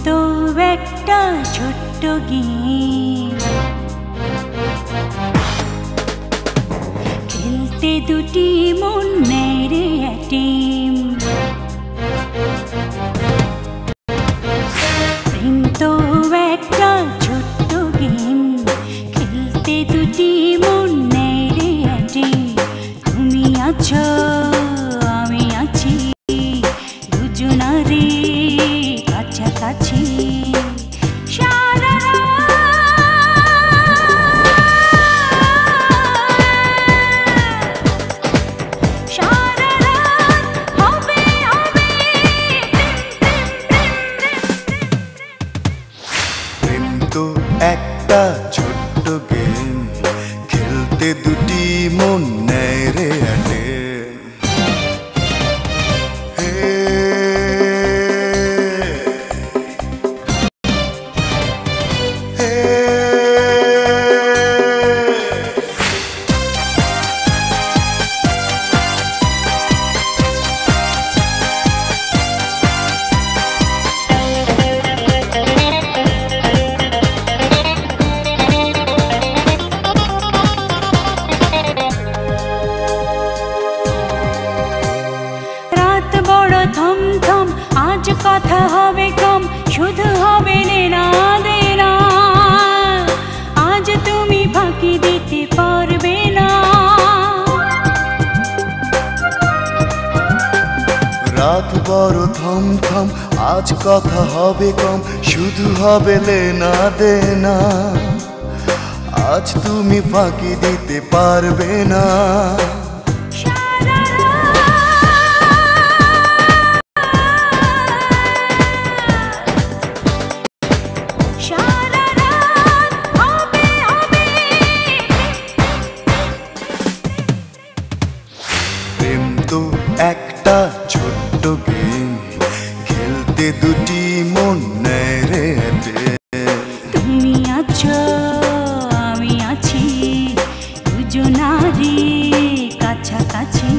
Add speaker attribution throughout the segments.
Speaker 1: তো একটা ছোট্ট গেম, খেলতে দুটি মন নেয় রে এটিম। প্রেম তো একটা ছোট্ট গেম, খেলতে দুটি মন নেয় রে এটিম। তুমি আছো আমি আছি, দুজনারে কাছাকাছি।
Speaker 2: একটা ছোট্ট গেম, খেলতে দুটি মন নেয় রে আটে।
Speaker 1: থমথম আজ কথা হবে কম, শুধু হবে না দেনা। আজ তুমি ফাঁকি দিতে পারবে না।
Speaker 2: রাত বড় থমথম আজ কথা হবে কম, শুধু হবে লেনা দেনা। আজ তুমি ফাঁকি দিতে পারবে না। প্রেম তো একটা ছোট্ট গেম, খেলতে দুটি মন নেয় রে হাটে।
Speaker 1: তুমি আছো আমি আছি, দুজনারে কাছাকাছি।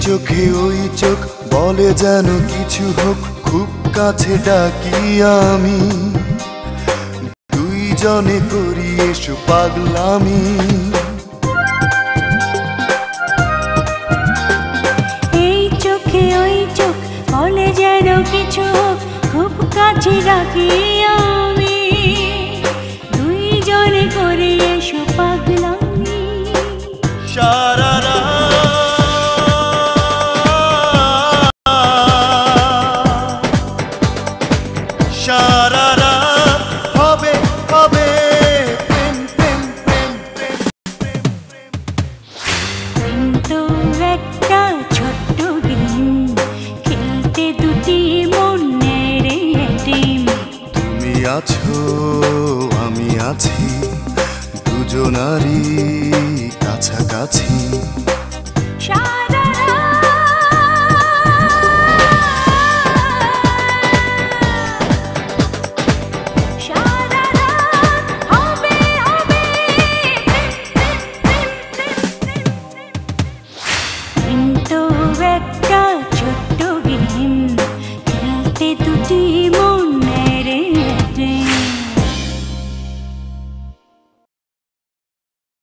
Speaker 2: চোখে ওই চোখ বলে যেন কিছু হোক, খুব কাছে ডাকি আমি। দুইজনে করি এসো পাগলামি।
Speaker 1: এই চোখে ওই চোখ বলে যেন কিছু হোক, খুব কাছে ডাকি আমি। দুইজনে করি এসো পাগলামি।
Speaker 2: সারা সারা রাত হবে হবে প্রেম প্রেম প্রেম প্রেম প্রেম প্রেম।
Speaker 1: প্রেম তো একটা ছোট্ট গেম, খেলতে দুটি মন নেয় রে এটিম।
Speaker 2: তুমি আছো আমি আছি, দুজনারই কাছাকাছি।
Speaker 1: একটা ছোট্ট গেম, খেলতে দুটি